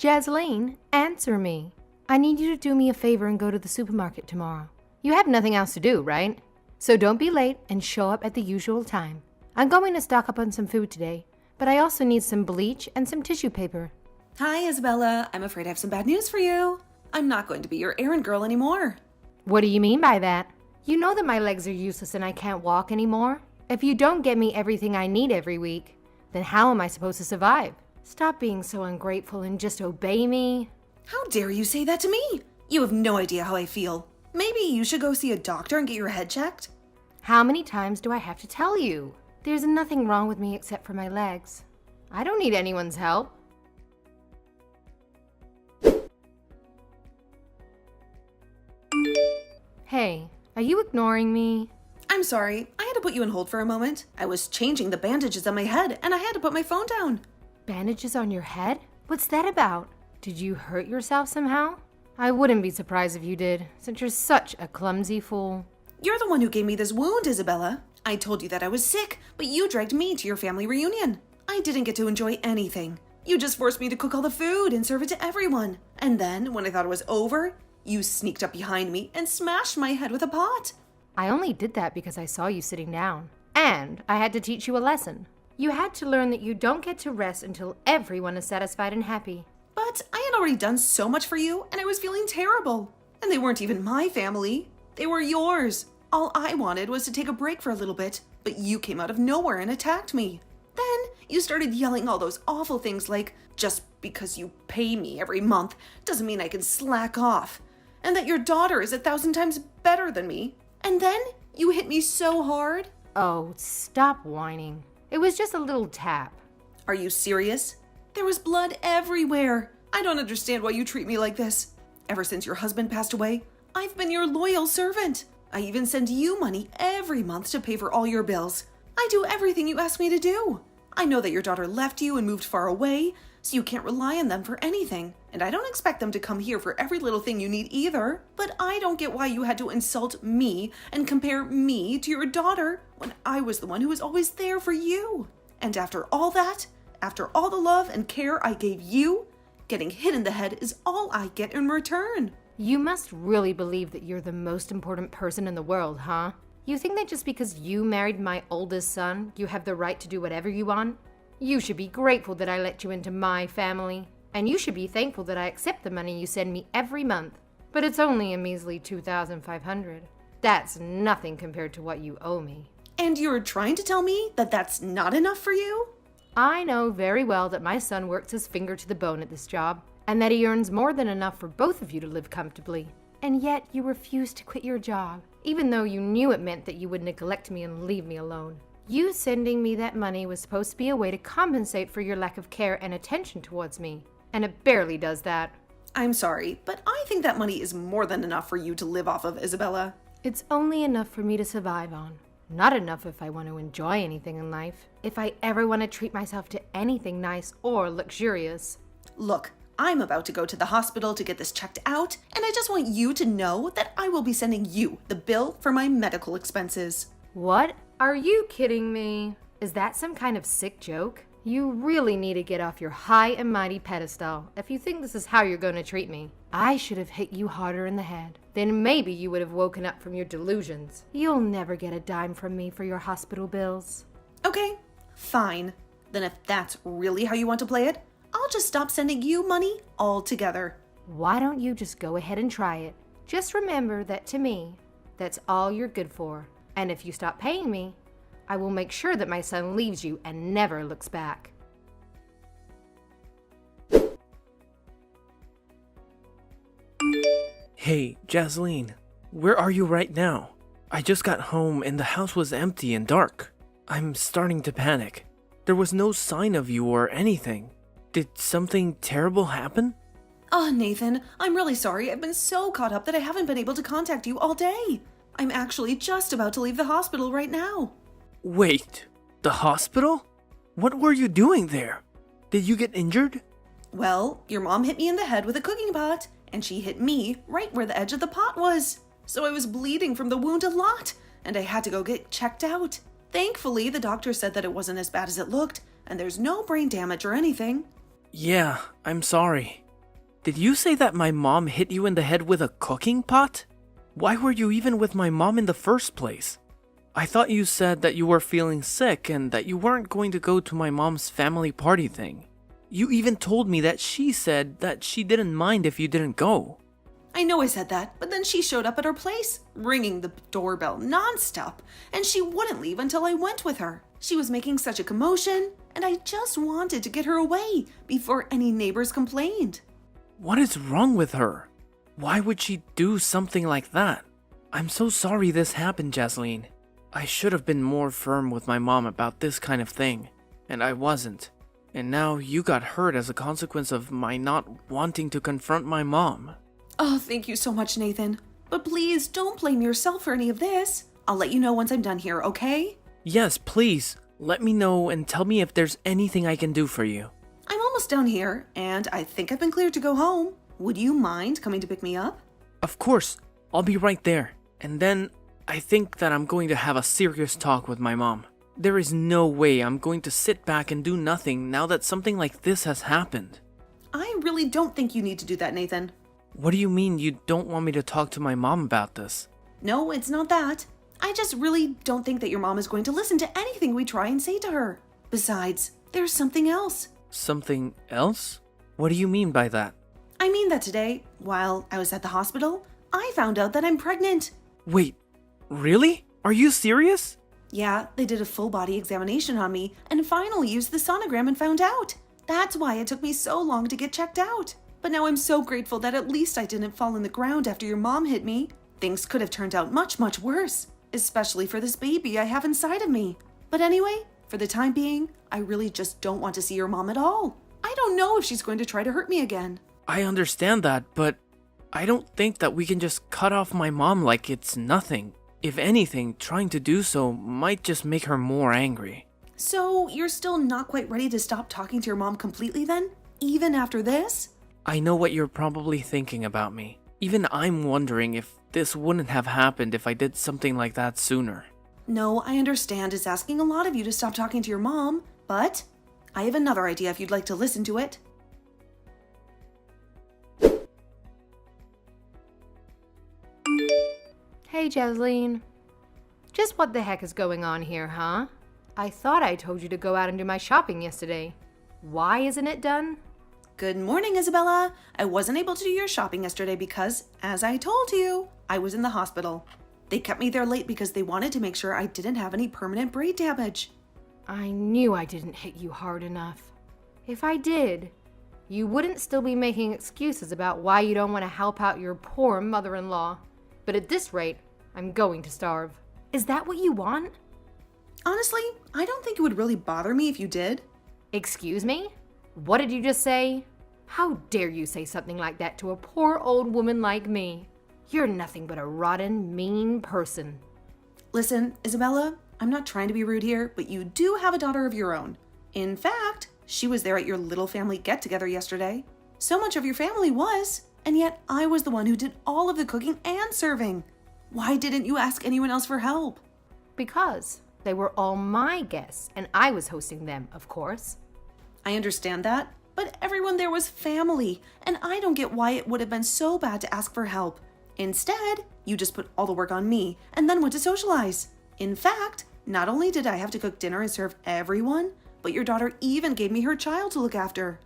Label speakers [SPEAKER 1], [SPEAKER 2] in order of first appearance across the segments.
[SPEAKER 1] Jasleen, answer me. I need you to do me a favor and go to the supermarket tomorrow. You have nothing else to do, right? So don't be late and show up at the usual time. I'm going to stock up on some food today, but I also need some bleach and some tissue paper.
[SPEAKER 2] Hi, Isabella. I'm afraid I have some bad news for you. I'm not going to be your errand girl anymore.
[SPEAKER 1] What do you mean by that? You know that my legs are useless and I can't walk anymore. If you don't get me everything I need every week, then how am I supposed to survive? Stop being so ungrateful and just obey me.
[SPEAKER 2] How dare you say that to me? You have no idea how I feel. Maybe you should go see a doctor and get your head checked.
[SPEAKER 1] How many times do I have to tell you? There's nothing wrong with me except for my legs. I don't need anyone's help. Hey, are you ignoring me?
[SPEAKER 2] I'm sorry. I had to put you on hold for a moment. I was changing the bandages on my head and I had to put my phone down.
[SPEAKER 1] Bandages on your head? What's that about? Did you hurt yourself somehow? I wouldn't be surprised if you did, since you're such a clumsy fool.
[SPEAKER 2] You're the one who gave me this wound, Isabella. I told you that I was sick, but you dragged me to your family reunion. I didn't get to enjoy anything. You just forced me to cook all the food and serve it to everyone. And then, when I thought it was over, you sneaked up behind me and smashed my head with a pot.
[SPEAKER 1] I only did that because I saw you sitting down. And I had to teach you a lesson. You had to learn that you don't get to rest until everyone is satisfied and happy.
[SPEAKER 2] But I had already done so much for you, and I was feeling terrible. And they weren't even my family. They were yours. All I wanted was to take a break for a little bit, but you came out of nowhere and attacked me. Then you started yelling all those awful things like, just because you pay me every month doesn't mean I can slack off, and that your daughter is 1,000 times better than me. And then you hit me so hard.
[SPEAKER 1] Oh, stop whining. It was just a little tap.
[SPEAKER 2] Are you serious? There was blood everywhere. I don't understand why you treat me like this. Ever since your husband passed away, I've been your loyal servant. I even send you money every month to pay for all your bills. I do everything you ask me to do. I know that your daughter left you and moved far away, so you can't rely on them for anything. And I don't expect them to come here for every little thing you need either. But I don't get why you had to insult me and compare me to your daughter when I was the one who was always there for you. And after all that, after all the love and care I gave you, getting hit in the head is all I get in return.
[SPEAKER 1] You must really believe that you're the most important person in the world, huh? You think that just because you married my oldest son, you have the right to do whatever you want? You should be grateful that I let you into my family. And you should be thankful that I accept the money you send me every month. But it's only a measly $2,500. That's nothing compared to what you owe me.
[SPEAKER 2] And you're trying to tell me that that's not enough for you?
[SPEAKER 1] I know very well that my son works his finger to the bone at this job, and that he earns more than enough for both of you to live comfortably. And yet you refuse to quit your job, even though you knew it meant that you would neglect me and leave me alone. You sending me that money was supposed to be a way to compensate for your lack of care and attention towards me, and it barely does that.
[SPEAKER 2] I'm sorry, but I think that money is more than enough for you to live off of, Isabella.
[SPEAKER 1] It's only enough for me to survive on. Not enough if I want to enjoy anything in life. If I ever want to treat myself to anything nice or luxurious.
[SPEAKER 2] Look, I'm about to go to the hospital to get this checked out, and I just want you to know that I will be sending you the bill for my medical expenses.
[SPEAKER 1] What? Are you kidding me? Is that some kind of sick joke? You really need to get off your high and mighty pedestal if you think this is how you're going to treat me. I should have hit you harder in the head. Then maybe you would have woken up from your delusions. You'll never get a dime from me for your hospital bills.
[SPEAKER 2] Okay, fine. Then if that's really how you want to play it, I'll just stop sending you money altogether.
[SPEAKER 1] Why don't you just go ahead and try it? Just remember that to me, that's all you're good for. And if you stop paying me, I will make sure that my son leaves you and never looks back.
[SPEAKER 3] Hey, Jasleen, where are you right now? I just got home and the house was empty and dark. I'm starting to panic. There was no sign of you or anything. Did something terrible happen?
[SPEAKER 2] Oh, Nathan, I'm really sorry. I've been so caught up that I haven't been able to contact you all day. I'm actually just about to leave the hospital right now.
[SPEAKER 3] Wait, the hospital? What were you doing there? Did you get injured?
[SPEAKER 2] Well, your mom hit me in the head with a cooking pot, and she hit me right where the edge of the pot was. So I was bleeding from the wound a lot, and I had to go get checked out. Thankfully, the doctor said that it wasn't as bad as it looked, and there's no brain damage or anything.
[SPEAKER 3] Yeah, I'm sorry. Did you say that my mom hit you in the head with a cooking pot? Why were you even with my mom in the first place? I thought you said that you were feeling sick and that you weren't going to go to my mom's family party thing. You even told me that she said that she didn't mind if you didn't go.
[SPEAKER 2] I know I said that, but then she showed up at her place, ringing the doorbell nonstop, and she wouldn't leave until I went with her. She was making such a commotion, and I just wanted to get her away before any neighbors complained.
[SPEAKER 3] What is wrong with her? Why would she do something like that? I'm so sorry this happened, Jasleen. I should have been more firm with my mom about this kind of thing, and I wasn't. And now you got hurt as a consequence of my not wanting to confront my mom.
[SPEAKER 2] Oh, thank you so much, Nathan. But please don't blame yourself for any of this. I'll let you know once I'm done here, okay?
[SPEAKER 3] Yes, please. Let me know and tell me if there's anything I can do for you.
[SPEAKER 2] I'm almost down here, and I think I've been cleared to go home. Would you mind coming to pick me up?
[SPEAKER 3] Of course. I'll be right there. And then I think that I'm going to have a serious talk with my mom. There is no way I'm going to sit back and do nothing now that something like this has happened.
[SPEAKER 2] I really don't think you need to do that, Nathan.
[SPEAKER 3] What do you mean you don't want me to talk to my mom about this?
[SPEAKER 2] No, it's not that. I just really don't think that your mom is going to listen to anything we try and say to her. Besides, there's something else.
[SPEAKER 3] Something else? What do you mean by that?
[SPEAKER 2] I mean that today, while I was at the hospital, I found out that I'm pregnant.
[SPEAKER 3] Wait, really? Are you serious?
[SPEAKER 2] Yeah, they did a full body examination on me and finally used the sonogram and found out. That's why it took me so long to get checked out. But now I'm so grateful that at least I didn't fall in the ground after your mom hit me. Things could have turned out much, much worse, especially for this baby I have inside of me. But anyway, for the time being, I really just don't want to see your mom at all. I don't know if she's going to try to hurt me again.
[SPEAKER 3] I understand that, but I don't think that we can just cut off my mom like it's nothing. If anything, trying to do so might just make her more angry.
[SPEAKER 2] So you're still not quite ready to stop talking to your mom completely then? Even after this?
[SPEAKER 3] I know what you're probably thinking about me. Even I'm wondering if this wouldn't have happened if I did something like that sooner.
[SPEAKER 2] No, I understand it's asking a lot of you to stop talking to your mom, but I have another idea if you'd like to listen to it.
[SPEAKER 1] Hey, Jasleen. Just what the heck is going on here, huh? I thought I told you to go out and do my shopping yesterday. Why isn't it done?
[SPEAKER 2] Good morning, Isabella. I wasn't able to do your shopping yesterday because, as I told you, I was in the hospital. They kept me there late because they wanted to make sure I didn't have any permanent braid damage.
[SPEAKER 1] I knew I didn't hit you hard enough. If I did, you wouldn't still be making excuses about why you don't want to help out your poor mother-in-law. But at this rate, I'm going to starve. Is that what you want?
[SPEAKER 2] Honestly, I don't think it would really bother me if you did.
[SPEAKER 1] Excuse me? What did you just say? How dare you say something like that to a poor old woman like me? You're nothing but a rotten, mean person.
[SPEAKER 2] Listen, Isabella, I'm not trying to be rude here, but you do have a daughter of your own. In fact, she was there at your little family get-together yesterday. So much of your family was, and yet I was the one who did all of the cooking and serving. Why didn't you ask anyone else for help?
[SPEAKER 1] Because they were all my guests, and I was hosting them, of course.
[SPEAKER 2] I understand that, but everyone there was family, and I don't get why it would have been so bad to ask for help. Instead, you just put all the work on me and then went to socialize. In fact, not only did I have to cook dinner and serve everyone, but your daughter even gave me her child to look after.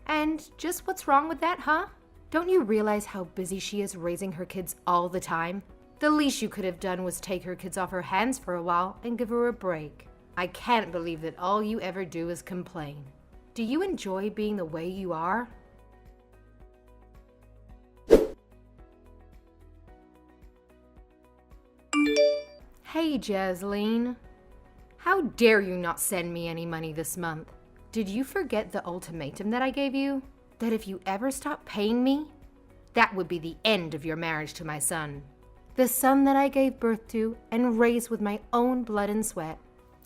[SPEAKER 1] And just what's wrong with that, huh? Don't you realize how busy she is raising her kids all the time? The least you could have done was take her kids off her hands for a while and give her a break. I can't believe that all you ever do is complain. Do you enjoy being the way you are? Hey, Jasleen. How dare you not send me any money this month? Did you forget the ultimatum that I gave you? That if you ever stop paying me, that would be the end of your marriage to my son. The son that I gave birth to and raised with my own blood and sweat.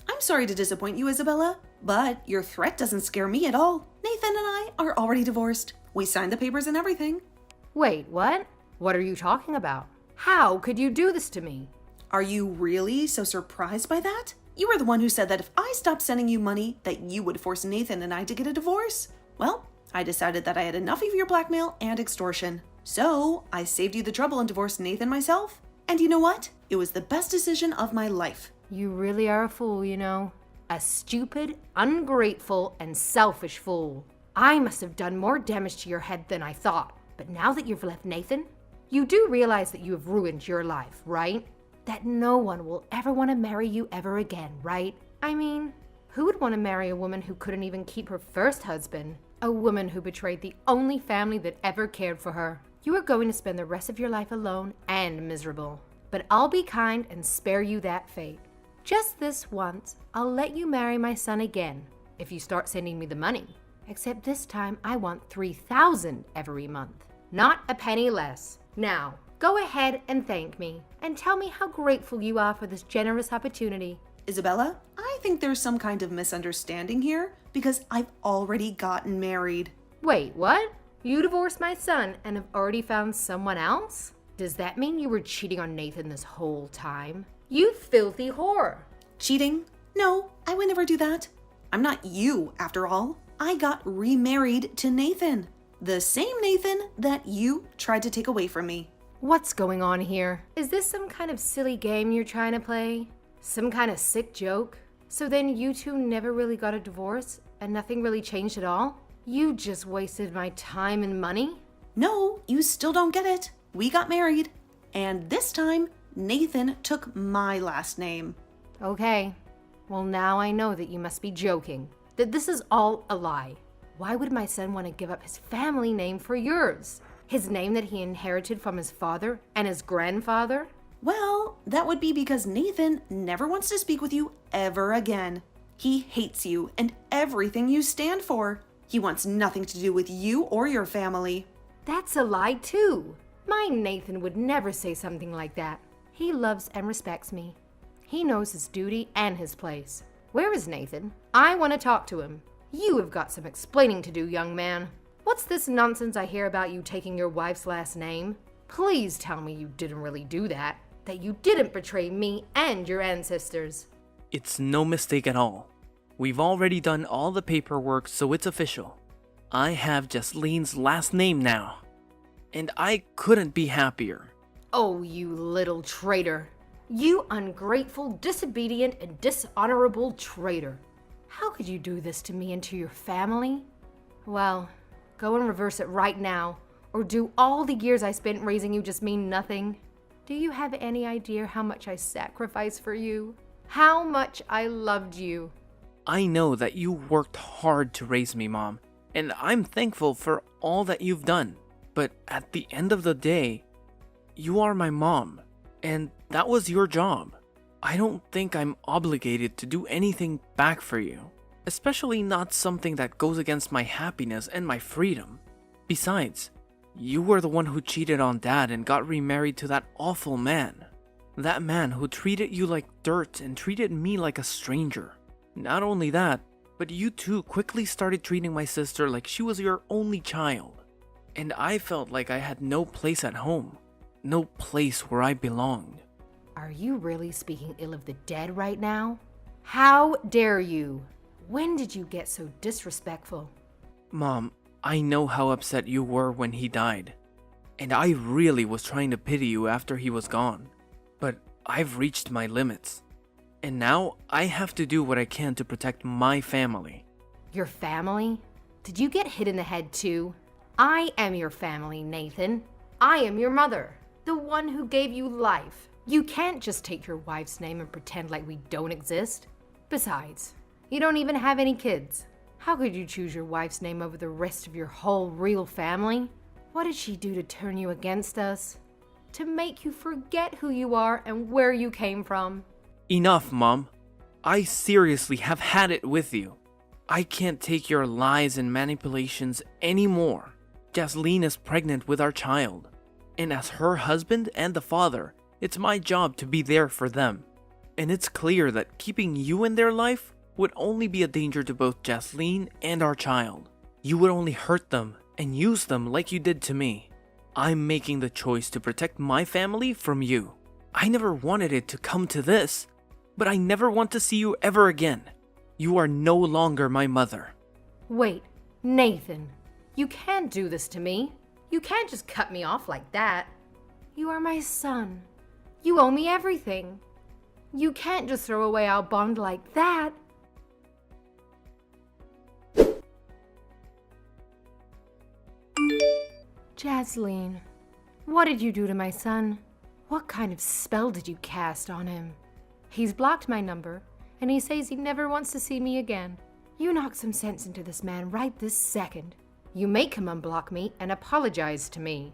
[SPEAKER 2] I'm sorry to disappoint you, Isabella, but your threat doesn't scare me at all. Nathan and I are already divorced. We signed the papers and everything.
[SPEAKER 1] Wait, what? What are you talking about? How could you do this to me?
[SPEAKER 2] Are you really so surprised by that? You were the one who said that if I stopped sending you money, that you would force Nathan and I to get a divorce. Well, I decided that I had enough of your blackmail and extortion. So I saved you the trouble and divorced Nathan myself. And you know what? It was the best decision of my life.
[SPEAKER 1] You really are a fool, you know. A stupid, ungrateful, and selfish fool. I must have done more damage to your head than I thought. But now that you've left Nathan, you do realize that you have ruined your life, right? That no one will ever want to marry you ever again, right? I mean, who would want to marry a woman who couldn't even keep her first husband? A woman who betrayed the only family that ever cared for her. You are going to spend the rest of your life alone and miserable. But I'll be kind and spare you that fate. Just this once, I'll let you marry my son again, if you start sending me the money. Except this time, I want $3,000 every month, not a penny less. Now, go ahead and thank me, and tell me how grateful you are for this generous opportunity.
[SPEAKER 2] Isabella, I think there's some kind of misunderstanding here because I've already gotten married.
[SPEAKER 1] Wait, what? You divorced my son and have already found someone else? Does that mean you were cheating on Nathan this whole time? You filthy whore.
[SPEAKER 2] Cheating? No, I would never do that. I'm not you, after all. I got remarried to Nathan. The same Nathan that you tried to take away from me.
[SPEAKER 1] What's going on here? Is this some kind of silly game you're trying to play? Some kind of sick joke? So then you two never really got a divorce and nothing really changed at all? You just wasted my time and money?
[SPEAKER 2] No, you still don't get it. We got married. And this time, Nathan took my last name.
[SPEAKER 1] Okay. Well, now I know that you must be joking. That this is all a lie. Why would my son want to give up his family name for yours? His name that he inherited from his father and his grandfather?
[SPEAKER 2] Well, that would be because Nathan never wants to speak with you ever again. He hates you and everything you stand for. He wants nothing to do with you or your family.
[SPEAKER 1] That's a lie too. My Nathan would never say something like that. He loves and respects me. He knows his duty and his place. Where is Nathan? I want to talk to him. You have got some explaining to do, young man. What's this nonsense I hear about you taking your wife's last name? Please tell me you didn't really do that. That you didn't betray me and your ancestors.
[SPEAKER 3] It's no mistake at all. We've already done all the paperwork, so it's official. I have Jaslene's last name now. And I couldn't be happier.
[SPEAKER 1] Oh, you little traitor. You ungrateful, disobedient, and dishonorable traitor. How could you do this to me and to your family? Well, go and reverse it right now, or do all the years I spent raising you just mean nothing? Do you have any idea how much I sacrificed for you? How much I loved you?
[SPEAKER 3] I know that you worked hard to raise me, Mom, and I'm thankful for all that you've done. But at the end of the day, you are my mom, and that was your job. I don't think I'm obligated to do anything back for you, especially not something that goes against my happiness and my freedom. Besides, you were the one who cheated on Dad and got remarried to that awful man. That man who treated you like dirt and treated me like a stranger. Not only that, but you too quickly started treating my sister like she was your only child. And I felt like I had no place at home. No place where I belonged.
[SPEAKER 1] Are you really speaking ill of the dead right now? How dare you? When did you get so disrespectful?
[SPEAKER 3] Mom, I know how upset you were when he died. And I really was trying to pity you after he was gone. But I've reached my limits. And now I have to do what I can to protect my family.
[SPEAKER 1] Your family? Did you get hit in the head too? I am your family, Nathan. I am your mother, the one who gave you life. You can't just take your wife's name and pretend like we don't exist. Besides, you don't even have any kids. How could you choose your wife's name over the rest of your whole real family? What did she do to turn you against us? To make you forget who you are and where you came from?
[SPEAKER 3] Enough, Mom. I seriously have had it with you. I can't take your lies and manipulations anymore. Jasleen is pregnant with our child. And as her husband and the father, it's my job to be there for them. And it's clear that keeping you in their life would only be a danger to both Jasleen and our child. You would only hurt them and use them like you did to me. I'm making the choice to protect my family from you. I never wanted it to come to this, but I never want to see you ever again. You are no longer my mother.
[SPEAKER 1] Wait, Nathan, You can't do this to me. You can't just cut me off like that. You are my son. You owe me everything. You can't just throw away our bond like that. Jasleen, what did you do to my son? What kind of spell did you cast on him? He's blocked my number, and he says he never wants to see me again. You knock some sense into this man right this second. You make him unblock me and apologize to me.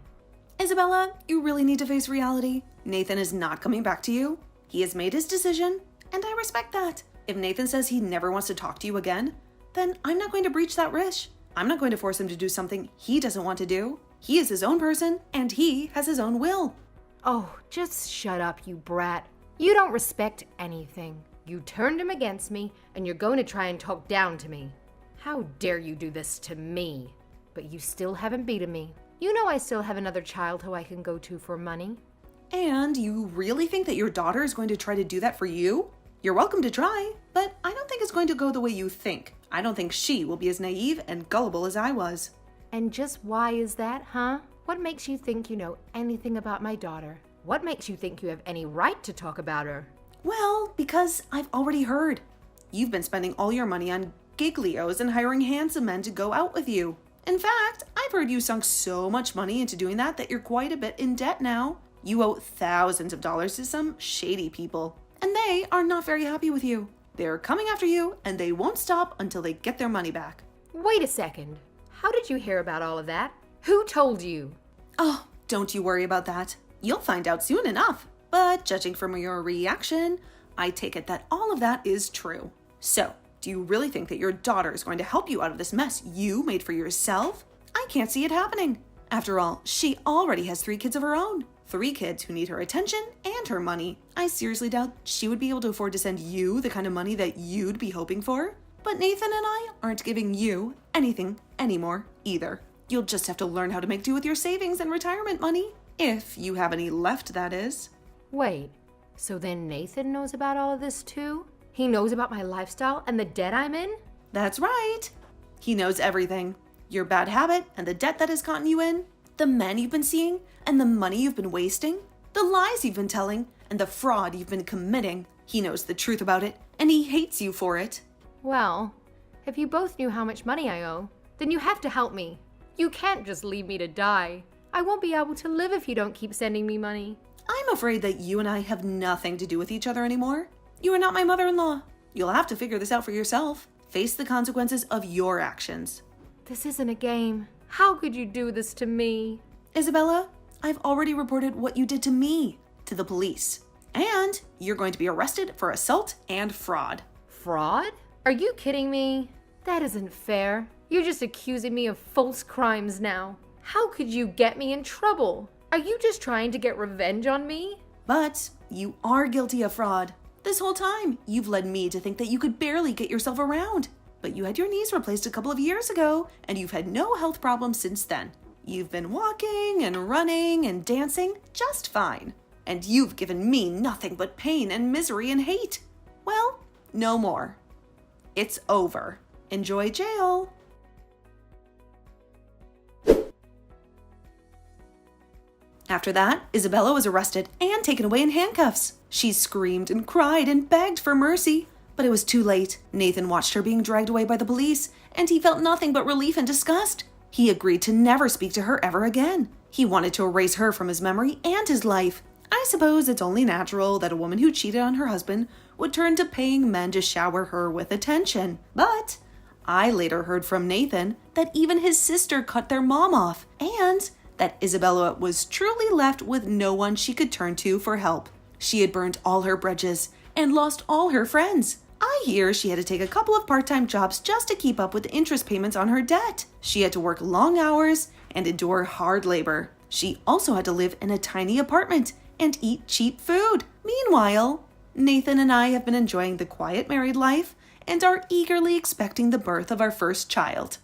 [SPEAKER 2] Isabella, you really need to face reality. Nathan is not coming back to you. He has made his decision, and I respect that. If Nathan says he never wants to talk to you again, then I'm not going to breach that wish. I'm not going to force him to do something he doesn't want to do. He is his own person, and he has his own will.
[SPEAKER 1] Oh, just shut up, you brat. You don't respect anything. You turned him against me, and you're going to try and talk down to me. How dare you do this to me? But you still haven't beaten me. You know I still have another child who I can go to for money.
[SPEAKER 2] And you really think that your daughter is going to try to do that for you? You're welcome to try, but I don't think it's going to go the way you think. I don't think she will be as naive and gullible as I was.
[SPEAKER 1] And just why is that, huh? What makes you think you know anything about my daughter? What makes you think you have any right to talk about her?
[SPEAKER 2] Well, because I've already heard. You've been spending all your money on giglios and hiring handsome men to go out with you. In fact, I've heard you sunk so much money into doing that you're quite a bit in debt now. You owe thousands of dollars to some shady people, and they are not very happy with you. They're coming after you, and they won't stop until they get their money back.
[SPEAKER 1] Wait a second. How did you hear about all of that? Who told you?
[SPEAKER 2] Oh, don't you worry about that. You'll find out soon enough. But judging from your reaction, I take it that all of that is true. So, do you really think that your daughter is going to help you out of this mess you made for yourself? I can't see it happening. After all, she already has 3 kids of her own. 3 kids who need her attention and her money. I seriously doubt she would be able to afford to send you the kind of money that you'd be hoping for. But Nathan and I aren't giving you anything anymore either. You'll just have to learn how to make do with your savings and retirement money. If you have any left, that is.
[SPEAKER 1] Wait, so then Nathan knows about all of this too? He knows about my lifestyle and the debt I'm in?
[SPEAKER 2] That's right. He knows everything. Your bad habit and the debt that has gotten you in, the men you've been seeing, and the money you've been wasting, the lies you've been telling, and the fraud you've been committing. He knows the truth about it, and he hates you for it.
[SPEAKER 1] Well, if you both knew how much money I owe, then you have to help me. You can't just leave me to die. I won't be able to live if you don't keep sending me money.
[SPEAKER 2] I'm afraid that you and I have nothing to do with each other anymore. You are not my mother-in-law. You'll have to figure this out for yourself. Face the consequences of your actions.
[SPEAKER 1] This isn't a game. How could you do this to me?
[SPEAKER 2] Isabella, I've already reported what you did to me to the police. And you're going to be arrested for assault and fraud.
[SPEAKER 1] Fraud? Are you kidding me? That isn't fair. You're just accusing me of false crimes now. How could you get me in trouble? Are you just trying to get revenge on me?
[SPEAKER 2] But you are guilty of fraud. This whole time, you've led me to think that you could barely get yourself around. But you had your knees replaced a couple of years ago, and you've had no health problems since then. You've been walking and running and dancing just fine. And you've given me nothing but pain and misery and hate. Well, no more. It's over. Enjoy jail. After that, Isabella was arrested and taken away in handcuffs. She screamed and cried and begged for mercy, but it was too late. Nathan watched her being dragged away by the police, and he felt nothing but relief and disgust. He agreed to never speak to her ever again. He wanted to erase her from his memory and his life. I suppose it's only natural that a woman who cheated on her husband would turn to paying men to shower her with attention. But I later heard from Nathan that even his sister cut their mom off, and that Isabella was truly left with no one she could turn to for help. She had burned all her bridges and lost all her friends. I hear she had to take a couple of part-time jobs just to keep up with the interest payments on her debt. She had to work long hours and endure hard labor. She also had to live in a tiny apartment and eat cheap food. Meanwhile, Nathan and I have been enjoying the quiet married life and are eagerly expecting the birth of our first child.